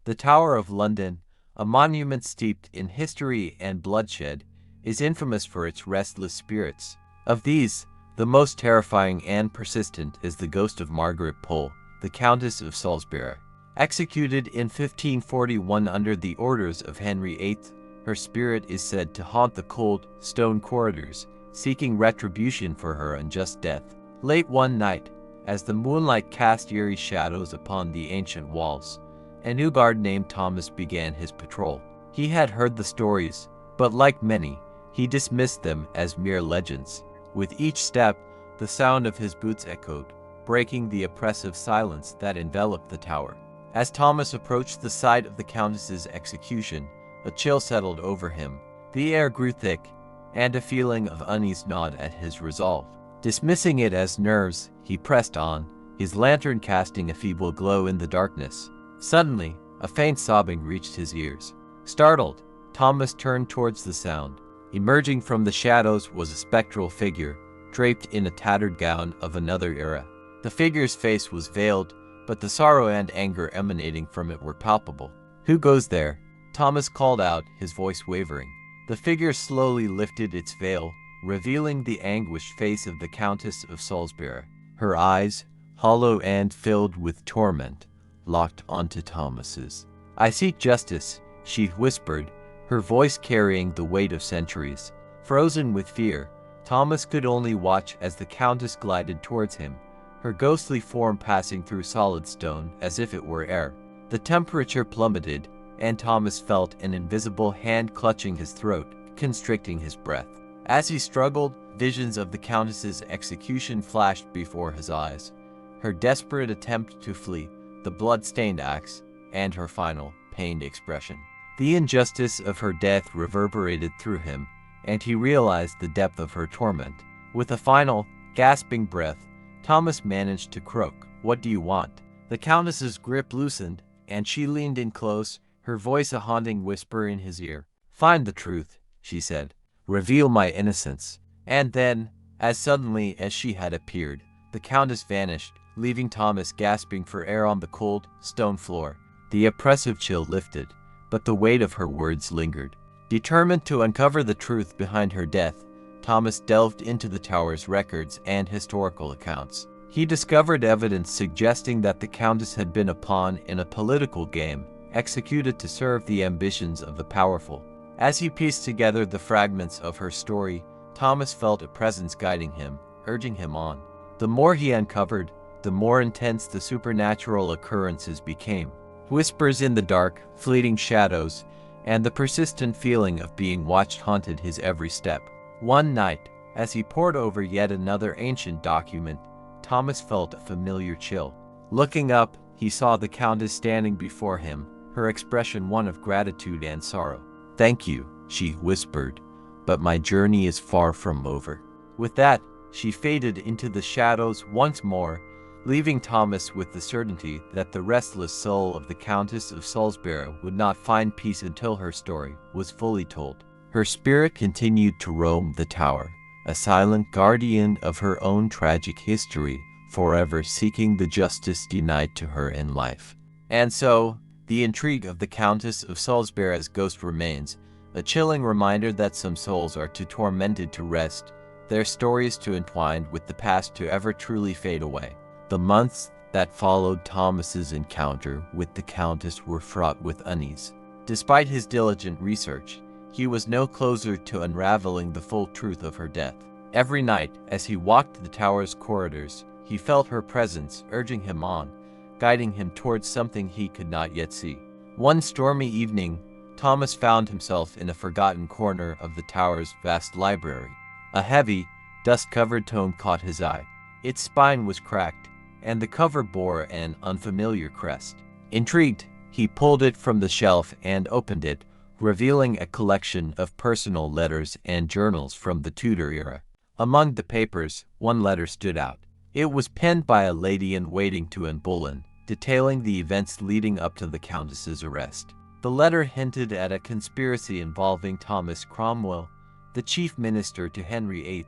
The Tower of London, a monument steeped in history and bloodshed, is infamous for its restless spirits. Of these, the most terrifying and persistent is the ghost of Margaret Pole, the Countess of Salisbury. Executed in 1541 under the orders of Henry VIII, her spirit is said to haunt the cold, stone corridors, seeking retribution for her unjust death. Late one night, as the moonlight cast eerie shadows upon the ancient walls, a new guard named Thomas began his patrol. He had heard the stories, but like many, he dismissed them as mere legends. With each step, the sound of his boots echoed, breaking the oppressive silence that enveloped the tower. As Thomas approached the site of the Countess's execution, a chill settled over him. The air grew thick, and a feeling of unease gnawed at his resolve. Dismissing it as nerves, he pressed on, his lantern casting a feeble glow in the darkness. Suddenly, a faint sobbing reached his ears. Startled, Thomas turned towards the sound. Emerging from the shadows was a spectral figure, draped in a tattered gown of another era. The figure's face was veiled, but the sorrow and anger emanating from it were palpable. "Who goes there?" Thomas called out, his voice wavering. The figure slowly lifted its veil, revealing the anguished face of the Countess of Salisbury. Her eyes, hollow and filled with torment, locked onto Thomas's. "I seek justice," she whispered, her voice carrying the weight of centuries. Frozen with fear, Thomas could only watch as the Countess glided towards him, her ghostly form passing through solid stone as if it were air. The temperature plummeted, and Thomas felt an invisible hand clutching his throat, constricting his breath. As he struggled, visions of the Countess's execution flashed before his eyes. Her desperate attempt to flee, the blood-stained axe, and her final, pained expression. The injustice of her death reverberated through him, and he realized the depth of her torment. With a final, gasping breath, Thomas managed to croak, "What do you want?" The Countess's grip loosened, and she leaned in close, her voice a haunting whisper in his ear. "Find the truth," she said. "Reveal my innocence." And then, as suddenly as she had appeared, the Countess vanished, leaving Thomas gasping for air on the cold, stone floor. The oppressive chill lifted, but the weight of her words lingered. Determined to uncover the truth behind her death, Thomas delved into the tower's records and historical accounts. He discovered evidence suggesting that the Countess had been a pawn in a political game, executed to serve the ambitions of the powerful. As he pieced together the fragments of her story, Thomas felt a presence guiding him, urging him on. The more he uncovered, the more intense the supernatural occurrences became. Whispers in the dark, fleeting shadows, and the persistent feeling of being watched haunted his every step. One night, as he pored over yet another ancient document, Thomas felt a familiar chill. Looking up, he saw the Countess standing before him, her expression one of gratitude and sorrow. "Thank you," she whispered, "but my journey is far from over." With that, she faded into the shadows once more, leaving Thomas with the certainty that the restless soul of the Countess of Salisbury would not find peace until her story was fully told. Her spirit continued to roam the tower, a silent guardian of her own tragic history, forever seeking the justice denied to her in life. And so, the intrigue of the Countess of Salisbury's ghost remains, a chilling reminder that some souls are too tormented to rest, their stories too entwined with the past to ever truly fade away. The months that followed Thomas's encounter with the Countess were fraught with unease. Despite his diligent research, he was no closer to unraveling the full truth of her death. Every night, as he walked the tower's corridors, he felt her presence urging him on, guiding him towards something he could not yet see. One stormy evening, Thomas found himself in a forgotten corner of the tower's vast library. A heavy, dust-covered tome caught his eye. Its spine was cracked, and the cover bore an unfamiliar crest. Intrigued, he pulled it from the shelf and opened it, revealing a collection of personal letters and journals from the Tudor era. Among the papers, one letter stood out. It was penned by a lady-in-waiting to Anne Boleyn, detailing the events leading up to the Countess's arrest. The letter hinted at a conspiracy involving Thomas Cromwell, the chief minister to Henry VIII,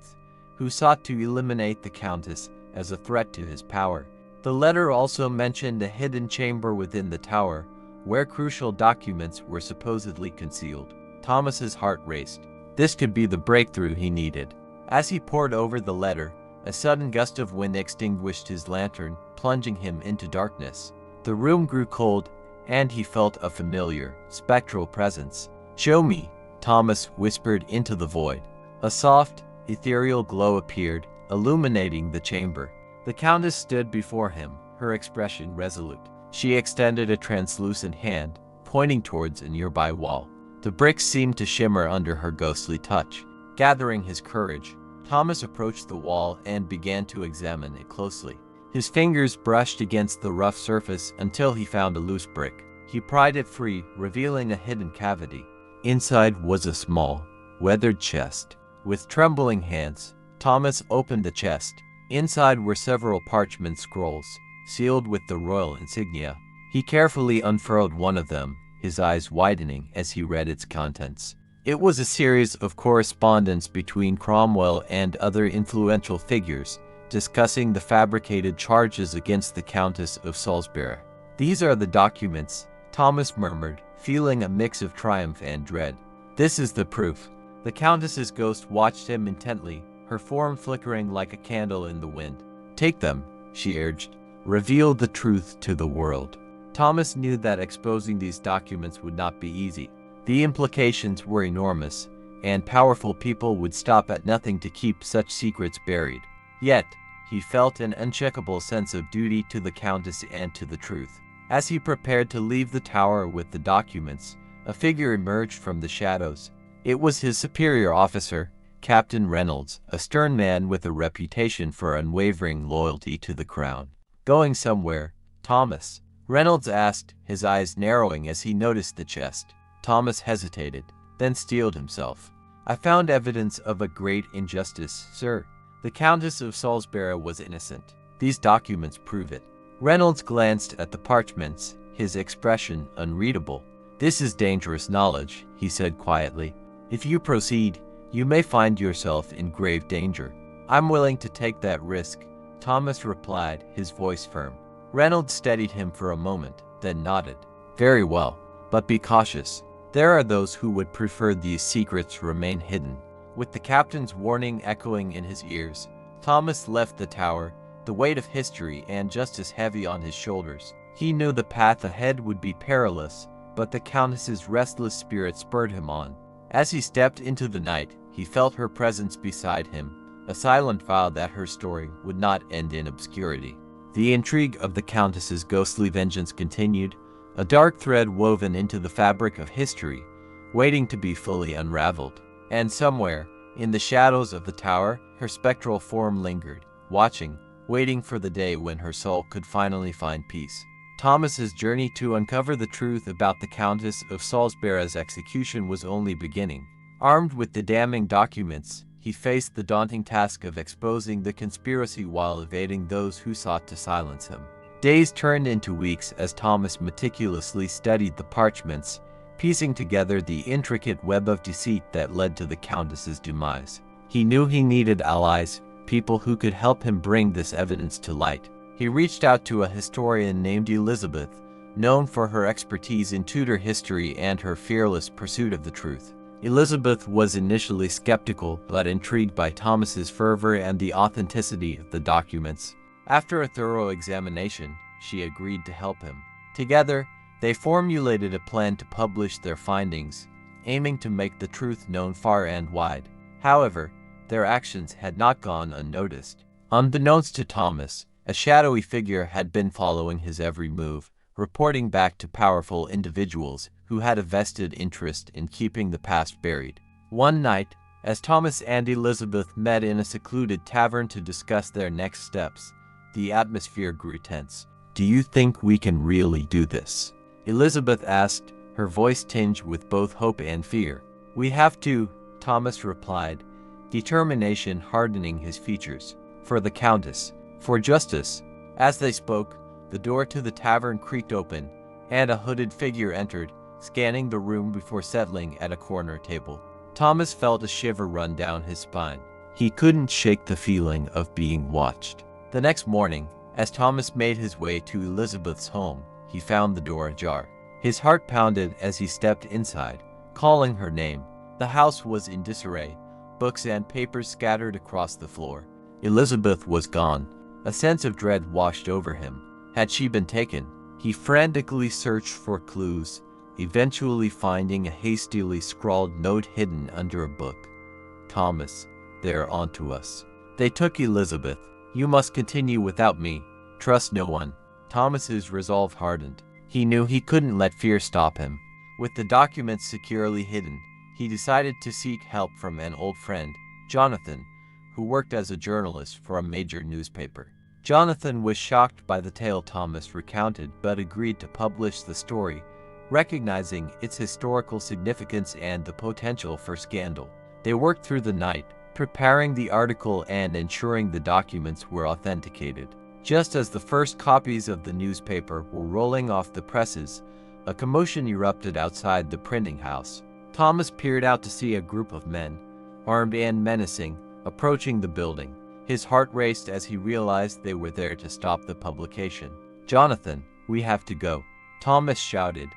who sought to eliminate the Countess as a threat to his power. The letter also mentioned a hidden chamber within the tower, where crucial documents were supposedly concealed. Thomas's heart raced. This could be the breakthrough he needed. As he pored over the letter, a sudden gust of wind extinguished his lantern, plunging him into darkness. The room grew cold, and he felt a familiar, spectral presence. "Show me," Thomas whispered into the void. A soft, ethereal glow appeared, illuminating the chamber. The Countess stood before him, her expression resolute. She extended a translucent hand, pointing towards a nearby wall. The bricks seemed to shimmer under her ghostly touch. Gathering his courage, Thomas approached the wall and began to examine it closely. His fingers brushed against the rough surface until he found a loose brick. He pried it free, revealing a hidden cavity. Inside was a small, weathered chest. With trembling hands, Thomas opened the chest. Inside were several parchment scrolls, sealed with the royal insignia. He carefully unfurled one of them, his eyes widening as he read its contents. It was a series of correspondence between Cromwell and other influential figures, discussing the fabricated charges against the Countess of Salisbury. "These are the documents," Thomas murmured, feeling a mix of triumph and dread. "This is the proof." The Countess's ghost watched him intently, her form flickering like a candle in the wind. "Take them," she urged. "Reveal the truth to the world." Thomas knew that exposing these documents would not be easy. The implications were enormous, and powerful people would stop at nothing to keep such secrets buried. Yet, he felt an unshakable sense of duty to the Countess and to the truth. As he prepared to leave the tower with the documents, a figure emerged from the shadows. It was his superior officer, Captain Reynolds, a stern man with a reputation for unwavering loyalty to the crown. "Going somewhere, Thomas?" Reynolds asked, his eyes narrowing as he noticed the chest. Thomas hesitated, then steeled himself. "I found evidence of a great injustice, sir. The Countess of Salisbury was innocent. These documents prove it." Reynolds glanced at the parchments, his expression unreadable. "This is dangerous knowledge," he said quietly. "If you proceed, you may find yourself in grave danger." "I'm willing to take that risk," Thomas replied, his voice firm. Reynolds steadied him for a moment, then nodded. "Very well, but be cautious. There are those who would prefer these secrets remain hidden." With the captain's warning echoing in his ears, Thomas left the tower, the weight of history and justice heavy on his shoulders. He knew the path ahead would be perilous, but the Countess's restless spirit spurred him on. As he stepped into the night, he felt her presence beside him, a silent vow that her story would not end in obscurity. The intrigue of the Countess's ghostly vengeance continued, a dark thread woven into the fabric of history, waiting to be fully unraveled. And somewhere, in the shadows of the tower, her spectral form lingered, watching, waiting for the day when her soul could finally find peace. Thomas's journey to uncover the truth about the Countess of Salisbury's execution was only beginning. Armed with the damning documents, he faced the daunting task of exposing the conspiracy while evading those who sought to silence him. Days turned into weeks as Thomas meticulously studied the parchments, piecing together the intricate web of deceit that led to the Countess's demise. He knew he needed allies, people who could help him bring this evidence to light. He reached out to a historian named Elizabeth, known for her expertise in Tudor history and her fearless pursuit of the truth. Elizabeth was initially skeptical but intrigued by Thomas's fervor and the authenticity of the documents. After a thorough examination, she agreed to help him. Together, they formulated a plan to publish their findings, aiming to make the truth known far and wide. However, their actions had not gone unnoticed. Unbeknownst to Thomas, a shadowy figure had been following his every move, reporting back to powerful individuals who had a vested interest in keeping the past buried. One night, as Thomas and Elizabeth met in a secluded tavern to discuss their next steps, the atmosphere grew tense. "Do you think we can really do this?" Elizabeth asked, her voice tinged with both hope and fear. "We have to," Thomas replied, determination hardening his features. "For the Countess, for justice." As they spoke, the door to the tavern creaked open, and a hooded figure entered, scanning the room before settling at a corner table. Thomas felt a shiver run down his spine. He couldn't shake the feeling of being watched. The next morning, as Thomas made his way to Elizabeth's home, he found the door ajar. His heart pounded as he stepped inside, calling her name. The house was in disarray, books and papers scattered across the floor. Elizabeth was gone. A sense of dread washed over him. Had she been taken? He frantically searched for clues, eventually finding a hastily scrawled note hidden under a book. Thomas, they're onto us. They took Elizabeth. You must continue without me. Trust no one. Thomas's resolve hardened. He knew he couldn't let fear stop him. With the documents securely hidden, he decided to seek help from an old friend, Jonathan, who worked as a journalist for a major newspaper. Jonathan was shocked by the tale Thomas recounted but agreed to publish the story, recognizing its historical significance and the potential for scandal. They worked through the night, preparing the article and ensuring the documents were authenticated. Just as the first copies of the newspaper were rolling off the presses, a commotion erupted outside the printing house. Thomas peered out to see a group of men, armed and menacing, approaching the building. His heart raced as he realized they were there to stop the publication. "Jonathan, we have to go," Thomas shouted,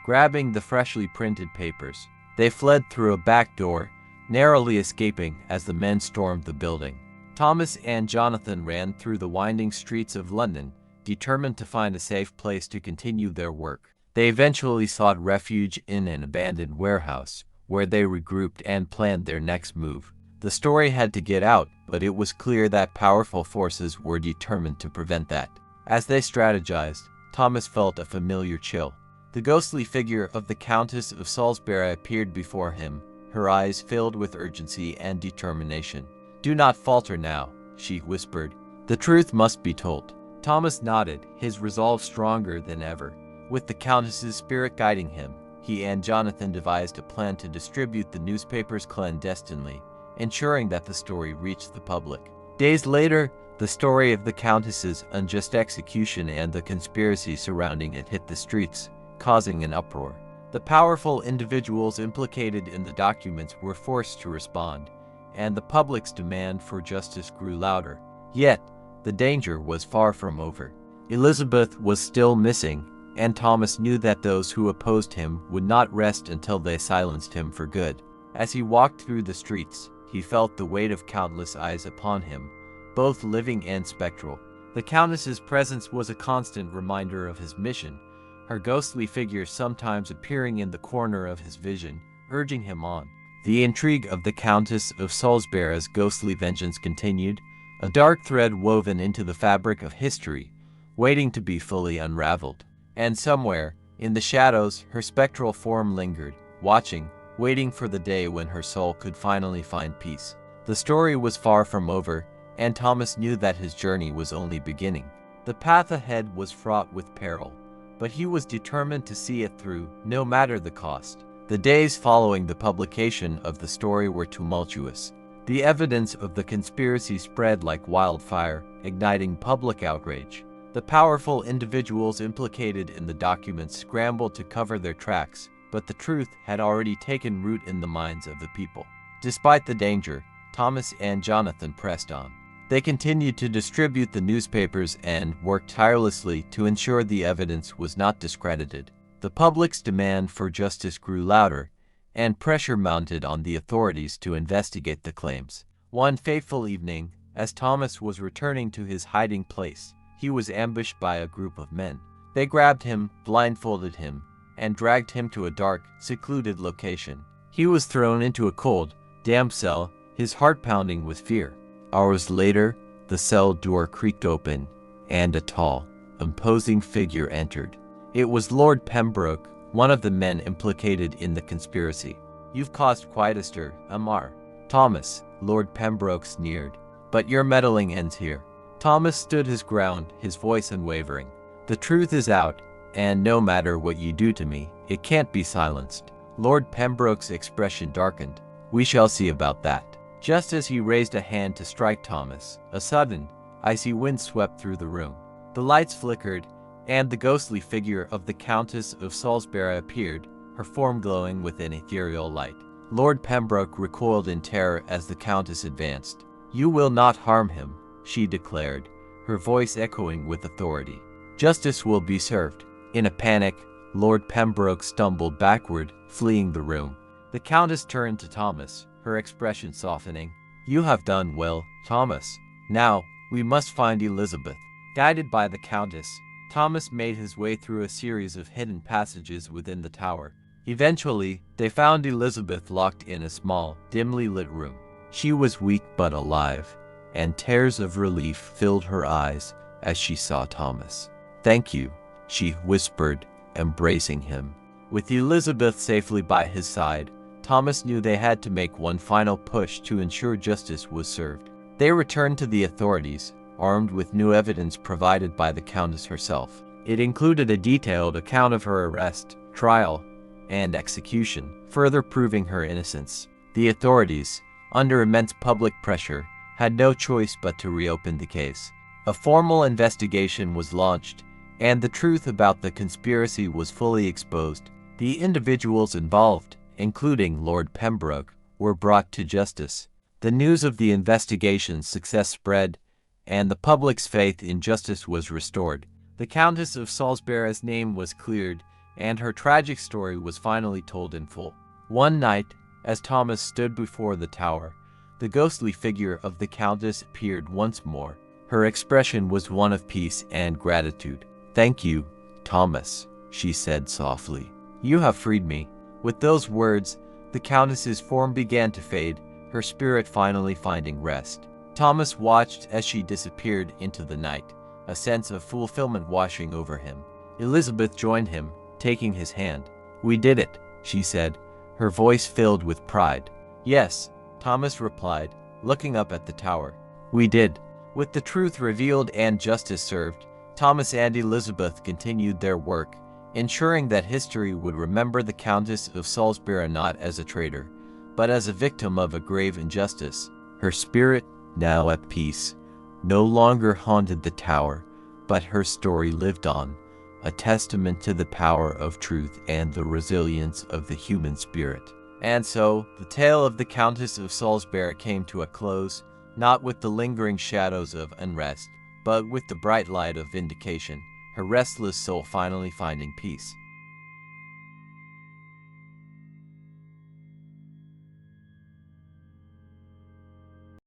grabbing the freshly printed papers. They fled through a back door, narrowly escaping as the men stormed the building. Thomas and Jonathan ran through the winding streets of London, determined to find a safe place to continue their work. They eventually sought refuge in an abandoned warehouse, where they regrouped and planned their next move. The story had to get out, but it was clear that powerful forces were determined to prevent that. As they strategized, Thomas felt a familiar chill. The ghostly figure of the Countess of Salisbury appeared before him, her eyes filled with urgency and determination. "Do not falter now," she whispered. "The truth must be told." Thomas nodded, his resolve stronger than ever. With the Countess's spirit guiding him, he and Jonathan devised a plan to distribute the newspapers clandestinely, ensuring that the story reached the public. Days later, the story of the Countess's unjust execution and the conspiracy surrounding it hit the streets, causing an uproar. The powerful individuals implicated in the documents were forced to respond, and the public's demand for justice grew louder. Yet, the danger was far from over. Elizabeth was still missing, and Thomas knew that those who opposed him would not rest until they silenced him for good. As he walked through the streets, he felt the weight of countless eyes upon him, both living and spectral. The Countess's presence was a constant reminder of his mission, her ghostly figure sometimes appearing in the corner of his vision, urging him on. The intrigue of the Countess of Salisbury's ghostly vengeance continued, a dark thread woven into the fabric of history, waiting to be fully unraveled. And somewhere, in the shadows, her spectral form lingered, watching, waiting for the day when her soul could finally find peace. The story was far from over, and Thomas knew that his journey was only beginning. The path ahead was fraught with peril, but he was determined to see it through, no matter the cost. The days following the publication of the story were tumultuous. The evidence of the conspiracy spread like wildfire, igniting public outrage. The powerful individuals implicated in the documents scrambled to cover their tracks, but the truth had already taken root in the minds of the people. Despite the danger, Thomas and Jonathan pressed on. They continued to distribute the newspapers and worked tirelessly to ensure the evidence was not discredited. The public's demand for justice grew louder, and pressure mounted on the authorities to investigate the claims. One fateful evening, as Thomas was returning to his hiding place, he was ambushed by a group of men. They grabbed him, blindfolded him, and dragged him to a dark, secluded location. He was thrown into a cold, damp cell, his heart pounding with fear. Hours later, the cell door creaked open, and a tall, imposing figure entered. It was Lord Pembroke, one of the men implicated in the conspiracy. "You've caused quite a stir, Amar." "Thomas," Lord Pembroke sneered, "but your meddling ends here." Thomas stood his ground, his voice unwavering. "The truth is out, and no matter what you do to me, it can't be silenced." Lord Pembroke's expression darkened. "We shall see about that." Just as he raised a hand to strike Thomas, a sudden, icy wind swept through the room. The lights flickered, and the ghostly figure of the Countess of Salisbury appeared, her form glowing with an ethereal light. Lord Pembroke recoiled in terror as the Countess advanced. "You will not harm him," she declared, her voice echoing with authority. "Justice will be served." In a panic, Lord Pembroke stumbled backward, fleeing the room. The Countess turned to Thomas, her expression softening. "You have done well, Thomas. Now, we must find Elizabeth." Guided by the Countess, Thomas made his way through a series of hidden passages within the tower. Eventually, they found Elizabeth locked in a small, dimly lit room. She was weak but alive, and tears of relief filled her eyes as she saw Thomas. "Thank you," she whispered, embracing him. With Elizabeth safely by his side, Thomas knew they had to make one final push to ensure justice was served. They returned to the authorities, armed with new evidence provided by the Countess herself. It included a detailed account of her arrest, trial, and execution, further proving her innocence. The authorities, under immense public pressure, had no choice but to reopen the case. A formal investigation was launched, and the truth about the conspiracy was fully exposed. The individuals involved, including Lord Pembroke, were brought to justice. The news of the investigation's success spread, and the public's faith in justice was restored. The Countess of Salisbury's name was cleared, and her tragic story was finally told in full. One night, as Thomas stood before the tower, the ghostly figure of the Countess appeared once more. Her expression was one of peace and gratitude. "Thank you, Thomas," she said softly. "You have freed me." With those words, the Countess's form began to fade, her spirit finally finding rest. Thomas watched as she disappeared into the night, a sense of fulfillment washing over him. Elizabeth joined him, taking his hand. "We did it," she said, her voice filled with pride. "Yes," Thomas replied, looking up at the tower. "We did." With the truth revealed and justice served, Thomas and Elizabeth continued their work, ensuring that history would remember the Countess of Salisbury not as a traitor, but as a victim of a grave injustice. Her spirit, now at peace, no longer haunted the tower, but her story lived on, a testament to the power of truth and the resilience of the human spirit. And so, the tale of the Countess of Salisbury came to a close, not with the lingering shadows of unrest, but with the bright light of vindication, her restless soul finally finding peace.